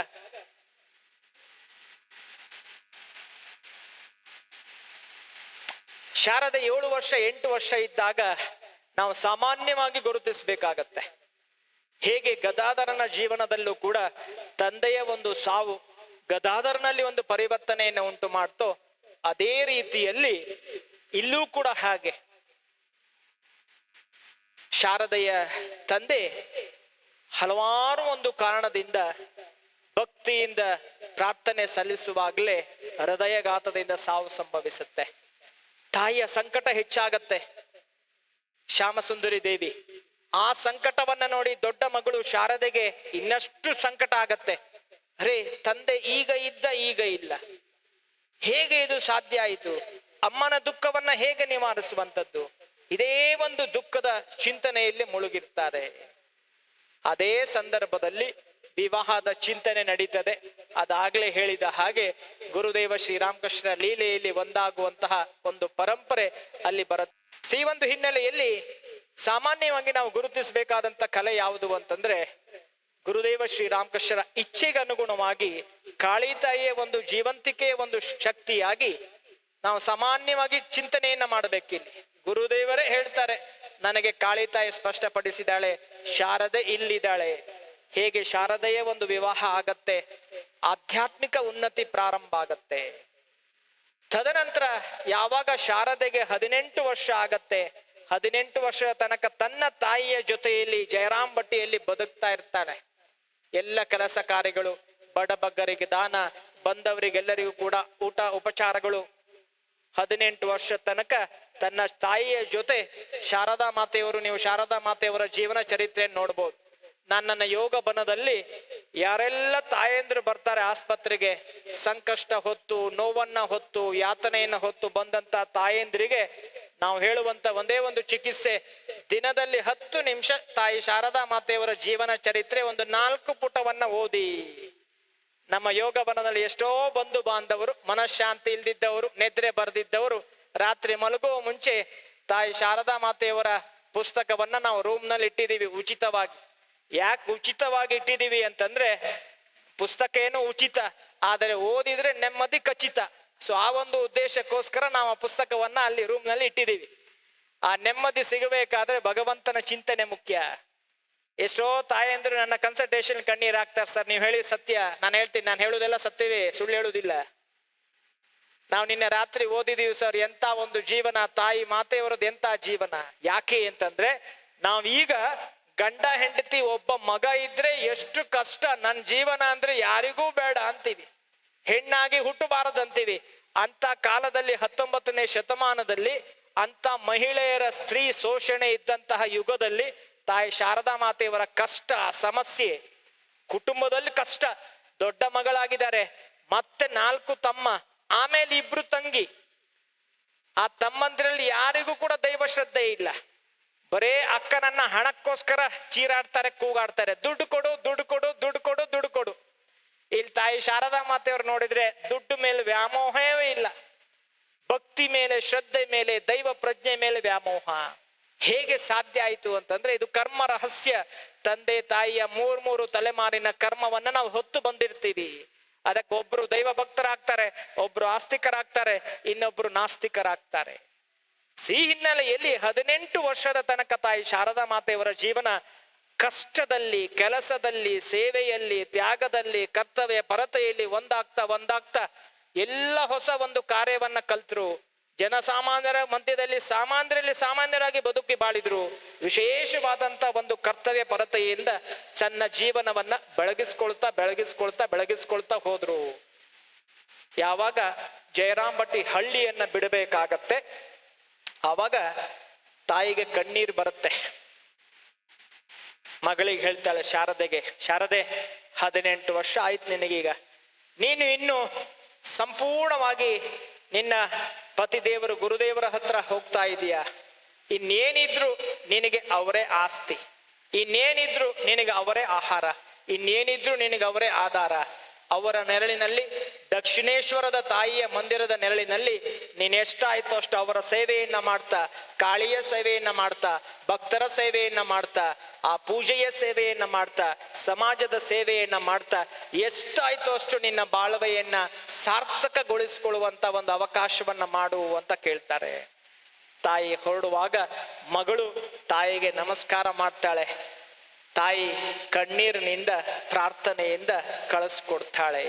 ಶಾರದೆ 7 ವರ್ಷ 8 ವರ್ಷ ಇದ್ದಾಗ ನಾವು ಸಾಮಾನ್ಯವಾಗಿ ಗುರುತಿಸಬೇಕಾಗತ್ತೆ. ಹೇಗೆ ಗದಾಧರನ ಜೀವನದಲ್ಲೂ ಕೂಡ ತಂದೆಯ ಒಂದು ಸಾವು ಗದಾಧರನಲ್ಲಿ ಒಂದು ಪರಿವರ್ತನೆಯನ್ನು ಉಂಟು ಮಾಡ್ತೋ, ಅದೇ ರೀತಿಯಲ್ಲಿ ಇಲ್ಲೂ ಕೂಡ ಹಾಗೆ ಶಾರದೆಯ ತಂದೆ ಹಲವಾರು ಒಂದು ಕಾರಣದಿಂದ ಭಕ್ತಿಯಿಂದ ಪ್ರಾರ್ಥನೆ ಸಲ್ಲಿಸುವಾಗಲೇ ಹೃದಯಘಾತದಿಂದ ಸಾವು ಸಂಭವಿಸುತ್ತೆ. ತಾಯಿಯ ಸಂಕಟ ಹೆಚ್ಚಾಗತ್ತೆ. ಶ್ಯಾಮಸುಂದರಿ ದೇವಿ ಆ ಸಂಕಟವನ್ನ ನೋಡಿ ದೊಡ್ಡ ಮಗಳು ಶಾರದೆಗೆ ಇನ್ನಷ್ಟು ಸಂಕಟ ಆಗತ್ತೆ. ಅರೆ, ತಂದೆ ಈಗ ಇದ್ದ, ಈಗ ಇಲ್ಲ, ಹೇಗೆ ಇದು ಸಾಧ್ಯ ಆಯಿತು? ಅಮ್ಮನ ದುಃಖವನ್ನ ಹೇಗೆ ನಿವಾರಿಸುವಂಥದ್ದು? ಇದೇ ಒಂದು ದುಃಖದ ಚಿಂತನೆಯಲ್ಲಿ ಮುಳುಗಿರ್ತಾರೆ. ಅದೇ ಸಂದರ್ಭದಲ್ಲಿ ವಿವಾಹದ ಚಿಂತನೆ ನಡೀತದೆ. ಅದಾಗ್ಲೇ ಹೇಳಿದ ಹಾಗೆ ಗುರುದೇವ ಶ್ರೀರಾಮಕೃಷ್ಣ ಲೀಲೆಯಲ್ಲಿ ಒಂದಾಗುವಂತಹ ಒಂದು ಪರಂಪರೆ ಅಲ್ಲಿ ಬರುತ್ತೆ. ಈ ಒಂದು ಹಿನ್ನೆಲೆಯಲ್ಲಿ ಸಾಮಾನ್ಯವಾಗಿ ನಾವು ಗುರುತಿಸಬೇಕಾದಂತ ಕಲೆ ಯಾವುದು ಅಂತಂದ್ರೆ, ಗುರುದೇವ ಶ್ರೀರಾಮಕೃಷ್ಣರ ಇಚ್ಛೆಗೆ ಅನುಗುಣವಾಗಿ ಕಾಳಿತಾಯಿಯ ಒಂದು ಜೀವಂತಿಕೆಯ ಒಂದು ಶಕ್ತಿಯಾಗಿ ನಾವು ಸಾಮಾನ್ಯವಾಗಿ ಚಿಂತನೆಯನ್ನ ಮಾಡಬೇಕಿಲ್ಲಿ. ಗುರುದೇವರೇ ಹೇಳ್ತಾರೆ, ನನಗೆ ಕಾಳಿತಾಯಿ ಸ್ಪಷ್ಟಪಡಿಸಿದಾಳೆ, ಶಾರದೆ ಇಲ್ಲಿದ್ದಾಳೆ. ಹೇಗೆ ಶಾರದೆಯ ಒಂದು ವಿವಾಹ ಆಗತ್ತೆ, ಆಧ್ಯಾತ್ಮಿಕ ಉನ್ನತಿ ಪ್ರಾರಂಭ ಆಗತ್ತೆ. ತದನಂತರ ಯಾವಾಗ ಶಾರದೆಗೆ 18 ವರ್ಷ ಆಗತ್ತೆ, 18 ವರ್ಷದ ತನಕ ತನ್ನ ತಾಯಿಯ ಜೊತೆಯಲ್ಲಿ ಜಯರಾಮ್ ಭಟ್ಟಿಯಲ್ಲಿ ಬದುಕ್ತಾ ಇರ್ತಾಳೆ. ಎಲ್ಲ ಕೆಲಸ ಕಾರ್ಯಗಳು, ಬಡಬಗ್ಗರಿಗೆ ದಾನ, ಬಂದವರಿಗೆಲ್ಲರಿಗೂ ಕೂಡ ಊಟ ಉಪಚಾರಗಳು. 18 ವರ್ಷ ತನಕ ತನ್ನ ತಾಯಿಯ ಜೊತೆ ಶಾರದಾ ಮಾತೆಯವರು, ನೀವು ಶಾರದಾ ಮಾತೆಯವರ ಜೀವನ ಚರಿತ್ರೆಯನ್ನು ನೋಡ್ಬೋದು. ನನ್ನ ಯೋಗ ಬನದಲ್ಲಿ ಯಾರೆಲ್ಲ ತಾಯಂದ್ರು ಬರ್ತಾರೆ ಆಸ್ಪತ್ರೆಗೆ, ಸಂಕಷ್ಟ ಹೊತ್ತು, ನೋವನ್ನ ಹೊತ್ತು, ಯಾತನೆಯನ್ನ ಹೊತ್ತು ಬಂದಂತ ತಾಯಂದ್ರಿಗೆ ನಾವು ಹೇಳುವಂತ ಒಂದೇ ಒಂದು ಚಿಕಿತ್ಸೆ, ದಿನದಲ್ಲಿ 10 ನಿಮಿಷ ತಾಯಿ ಶಾರದಾ ಮಾತೆಯವರ ಜೀವನ ಚರಿತ್ರೆ ಒಂದು 4 ಪುಟವನ್ನ ಓದಿ. ನಮ್ಮ ಯೋಗ ಬನದಲ್ಲಿ ಎಷ್ಟೋ ಬಂಧು ಬಾಂಧವರು, ಮನಃಶಾಂತಿ ಇಲ್ದಿದ್ದವರು, ನಿದ್ರೆ ಬರೆದಿದ್ದವರು ರಾತ್ರಿ ಮಲಗುವ ಮುಂಚೆ ತಾಯಿ ಶಾರದಾ ಮಾತೆಯವರ ಪುಸ್ತಕವನ್ನ ನಾವು ರೂಮ್ ನಲ್ಲಿ ಇಟ್ಟಿದ್ದೀವಿ ಉಚಿತವಾಗಿ. ಯಾಕೆ ಉಚಿತವಾಗಿ ಇಟ್ಟಿದ್ದೀವಿ ಅಂತಂದ್ರೆ, ಪುಸ್ತಕ ಏನು ಉಚಿತ, ಆದರೆ ಓದಿದ್ರೆ ನೆಮ್ಮದಿ ಖಚಿತ. ಸೊ ಆ ಒಂದು ಉದ್ದೇಶಕ್ಕೋಸ್ಕರ ನಾವು ಆ ಪುಸ್ತಕವನ್ನ ಅಲ್ಲಿ ರೂಮ್ ನಲ್ಲಿ ಇಟ್ಟಿದ್ದೀವಿ. ಆ ನೆಮ್ಮದಿ ಸಿಗಬೇಕಾದ್ರೆ ಭಗವಂತನ ಚಿಂತನೆ ಮುಖ್ಯ. ಎಷ್ಟೋ ತಾಯಂದ್ರು ನನ್ನ ಕನ್ಸಲ್ಟೇಷನ್ ಕಣ್ಣೀರ್ ಹಾಕ್ತಾರೆ, ಸರ್ ನೀವು ಹೇಳಿ ಸತ್ಯ. ನಾನು ಹೇಳ್ತೀನಿ, ನಾನು ಹೇಳುದೆಲ್ಲ ಸತ್ಯವೇ, ಸುಳ್ಳು ಹೇಳುದಿಲ್ಲ. ನಾವು ನಿನ್ನೆ ರಾತ್ರಿ ಓದಿದೀವಿ ಸರ್, ಎಂತ ಒಂದು ಜೀವನ, ತಾಯಿ ಮಾತೆಯವರದ್ದು ಎಂತ ಜೀವನ. ಯಾಕೆ ಅಂತಂದ್ರೆ, ನಾವೀಗ ಗಂಡ ಹೆಂಡತಿ ಒಬ್ಬ ಮಗ ಇದ್ರೆ ಎಷ್ಟು ಕಷ್ಟ, ನನ್ನ ಜೀವನ ಅಂದ್ರೆ ಯಾರಿಗೂ ಬೇಡ ಅಂತೀವಿ, ಹೆಣ್ಣಾಗಿ ಹುಟ್ಟಬಾರದಂತೀವಿ. ಅಂತ ಕಾಲದಲ್ಲಿ 19ನೇ ಶತಮಾನದಲ್ಲಿ ಅಂತ ಮಹಿಳೆಯರ ಸ್ತ್ರೀ ಶೋಷಣೆ ಇದ್ದಂತಹ ಯುಗದಲ್ಲಿ ತಾಯಿ ಶಾರದಾ ಮಾತೆಯವರ ಕಷ್ಟ, ಸಮಸ್ಯೆ, ಕುಟುಂಬದಲ್ಲಿ ಕಷ್ಟ. ದೊಡ್ಡ ಮಗಳಾಗಿದ್ದಾರೆ, ಮತ್ತೆ 4 ತಮ್ಮ, ಆಮೇಲೆ 2 ತಂಗಿ. ಆ ತಮ್ಮಂದ್ರಲ್ಲಿ ಯಾರಿಗೂ ಕೂಡ ದೈವ ಶ್ರದ್ಧೆ ಇಲ್ಲ. ಬರೇ ಅಕ್ಕನನ್ನ ಹಣಕ್ಕೋಸ್ಕರ ಚೀರಾಡ್ತಾರೆ, ಕೂಗಾಡ್ತಾರೆ, ದುಡ್ಡು ಕೊಡು ದುಡ್ಡು ಕೊಡು ದುಡ್ಡು ಕೊಡು ದುಡ್ಡು ಕೊಡು. ಇಲ್ಲಿ ತಾಯಿ ಶಾರದಾ ಮಾತೆಯವರು ನೋಡಿದ್ರೆ ದುಡ್ಡು ಮೇಲೆ ವ್ಯಾಮೋಹವೇ ಇಲ್ಲ, ಭಕ್ತಿ ಮೇಲೆ, ಶ್ರದ್ಧೆ ಮೇಲೆ, ದೈವ ಪ್ರಜ್ಞೆ ಮೇಲೆ ವ್ಯಾಮೋಹ. ಹೇಗೆ ಸಾಧ್ಯ ಆಯಿತು ಅಂತಂದ್ರೆ, ಇದು ಕರ್ಮ ರಹಸ್ಯ. ತಂದೆ ತಾಯಿಯ 3 ತಲೆಮಾರಿನ ಕರ್ಮವನ್ನ ನಾವು ಹೊತ್ತು ಬಂದಿರ್ತೀವಿ. ಅದಕ್ಕೆ ಒಬ್ರು ದೈವ ಭಕ್ತರಾಗ್ತಾರೆ, ಒಬ್ರು ಆಸ್ತಿಕರಾಗ್ತಾರೆ, ಇನ್ನೊಬ್ರು ನಾಸ್ತಿಕರಾಗ್ತಾರೆ. ಈ ಹಿನ್ನೆಲೆಯಲ್ಲಿ 18 ವರ್ಷದ ತನಕ ತಾಯಿ ಶಾರದಾ ಮಾತೆಯವರ ಜೀವನ ಕಷ್ಟದಲ್ಲಿ, ಕೆಲಸದಲ್ಲಿ, ಸೇವೆಯಲ್ಲಿ, ತ್ಯಾಗದಲ್ಲಿ, ಕರ್ತವ್ಯ ಪರತೆಯಲ್ಲಿ ಒಂದಾಗ್ತಾ ಎಲ್ಲ ಹೊಸ ಒಂದು ಕಾರ್ಯವನ್ನ ಕಲ್ತರು. ಜನಸಾಮಾನ್ಯರ ಮಧ್ಯದಲ್ಲಿ ಸಾಮಾನ್ಯರಲ್ಲಿ ಸಾಮಾನ್ಯರಾಗಿ ಬದುಕಿ ಬಾಳಿದ್ರು. ವಿಶೇಷವಾದಂತ ಒಂದು ಕರ್ತವ್ಯ ಪರತೆಯಿಂದ ತನ್ನ ಜೀವನವನ್ನ ಬೆಳಗಿಸ್ಕೊಳ್ತಾ ಹೋದ್ರು. ಯಾವಾಗ ಜಯರಾಮ್ ಭಟ್ಟಿ ಹಳ್ಳಿಯನ್ನ ಬಿಡಬೇಕಾಗತ್ತೆ, ಆವಾಗ ತಾಯಿಗೆ ಕಣ್ಣೀರು ಬರುತ್ತೆ. ಮಗಳಿಗೆ ಹೇಳ್ತಾಳೆ ಶಾರದೆಗೆ, ಶಾರದೆ 18 ವರ್ಷ ಆಯ್ತು ನಿನಗೀಗ, ನೀನು ಇನ್ನು ಸಂಪೂರ್ಣವಾಗಿ ನಿನ್ನ ಪತಿದೇವರು ಗುರುದೇವರ ಹತ್ರ ಹೋಗ್ತಾ ಇದೀಯಾ. ಇನ್ನೇನಿದ್ರು ನಿನಗೆ ಅವರೇ ಆಸ್ತಿ, ಇನ್ನೇನಿದ್ರು ನಿನಗೆ ಅವರೇ ಆಹಾರ, ಇನ್ನೇನಿದ್ರು ನಿನಗೆ ಅವರೇ ಆಧಾರ. ಅವರ ನೆರಳಿನಲ್ಲಿ, ದಕ್ಷಿಣೇಶ್ವರದ ತಾಯಿಯ ಮಂದಿರದ ನೆರಳಿನಲ್ಲಿ ನೀನೆಷ್ಟಾಯ್ತು ಅಷ್ಟು ಅವರ ಸೇವೆಯನ್ನ ಮಾಡ್ತಾ, ಕಾಳಿಯ ಸೇವೆಯನ್ನ ಮಾಡ್ತಾ, ಭಕ್ತರ ಸೇವೆಯನ್ನ ಮಾಡ್ತಾ, ಆ ಪೂಜೆಯ ಸೇವೆಯನ್ನ ಮಾಡ್ತಾ, ಸಮಾಜದ ಸೇವೆಯನ್ನ ಮಾಡ್ತಾ, ಎಷ್ಟಾಯ್ತು ಅಷ್ಟು ನಿನ್ನ ಬಾಳ್ವೆಯನ್ನ ಸಾರ್ಥಕಗೊಳಿಸಿಕೊಳ್ಳುವಂತ ಒಂದು ಅವಕಾಶವನ್ನ ಮಾಡು ಅಂತ ಕೇಳ್ತಾರೆ. ತಾಯಿ ಹೊರಡುವಾಗ ಮಗಳು ತಾಯಿಗೆ ನಮಸ್ಕಾರ ಮಾಡ್ತಾಳೆ. ತಾಯಿ ಕಣ್ಣೀರಿನಿಂದ ಪ್ರಾರ್ಥನೆಯಿಂದ ಕಳಿಸ್ಕೊಡ್ತಾಳೆ.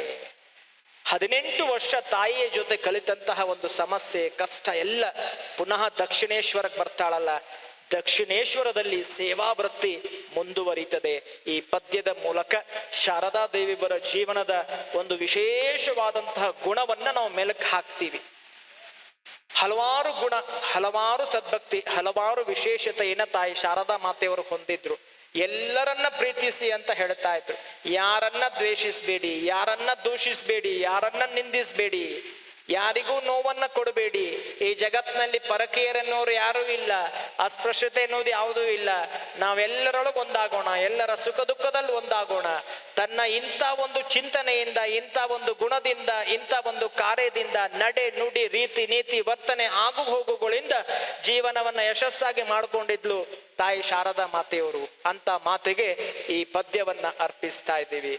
18 ವರ್ಷ ತಾಯಿಯ ಜೊತೆ ಕಲಿತಂತಹ ಒಂದು ಸಮಸ್ಯೆ, ಕಷ್ಟ ಎಲ್ಲ ಪುನಃ ದಕ್ಷಿಣೇಶ್ವರಕ್ಕೆ ಬರ್ತಾಳಲ್ಲ, ದಕ್ಷಿಣೇಶ್ವರದಲ್ಲಿ ಸೇವಾ ವೃತ್ತಿ ಮುಂದುವರಿತದೆ. ಈ ಪದ್ಯದ ಮೂಲಕ ಶಾರದಾ ದೇವಿಯವರ ಜೀವನದ ಒಂದು ವಿಶೇಷವಾದಂತಹ ಗುಣವನ್ನ ನಾವು ಮೆಲುಕು ಹಾಕ್ತೀವಿ. ಹಲವಾರು ಗುಣ, ಹಲವಾರು ಸದ್ಭಕ್ತಿ, ಹಲವಾರು ವಿಶೇಷತೆಯನ್ನ ತಾಯಿ ಶಾರದಾ ಮಾತೆಯವರು ಹೊಂದಿದ್ರು. ಎಲ್ಲರನ್ನ ಪ್ರೀತಿಸಿ ಅಂತ ಹೇಳ್ತಾ ಇದ್ರು. ಯಾರನ್ನ ದ್ವೇಷಿಸಬೇಡಿ, ಯಾರನ್ನ ದೂಷಿಸಬೇಡಿ, ಯಾರನ್ನ ನಿಂದಿಸಬೇಡಿ, ಯಾರಿಗೂ ನೋವನ್ನ ಕೊಡಬೇಡಿ. ಈ ಜಗತ್ನಲ್ಲಿ ಪರಕೀಯರನ್ನೋರು ಯಾರೂ ಇಲ್ಲ, ಅಸ್ಪೃಶ್ಯತೆ ಅನ್ನೋದು ಯಾವುದೂ ಇಲ್ಲ. ನಾವೆಲ್ಲರೊಳಗೆ ಒಂದಾಗೋಣ, ಎಲ್ಲರ ಸುಖ ದುಃಖದಲ್ಲಿ ಒಂದಾಗೋಣ. ತನ್ನ ಇಂಥ ಒಂದು ಚಿಂತನೆಯಿಂದ, ಇಂಥ ಒಂದು ಗುಣದಿಂದ, ಇಂಥ ಒಂದು ಕಾರ್ಯದಿಂದ, ನಡೆ ನುಡಿ ರೀತಿ ನೀತಿ ವರ್ತನೆ ಆಗು ಹೋಗುಗಳಿಂದ ಜೀವನವನ್ನ ಯಶಸ್ಸಾಗಿ ಮಾಡಿಕೊಂಡಿದ್ಲು ತಾಯಿ ಶಾರದಾ ಮಾತೆಯವರು. ಅಂತ ಮಾತೆಗೆ ಈ ಪದ್ಯವನ್ನ ಅರ್ಪಿಸ್ತಾ ಇದ್ದೀವಿ.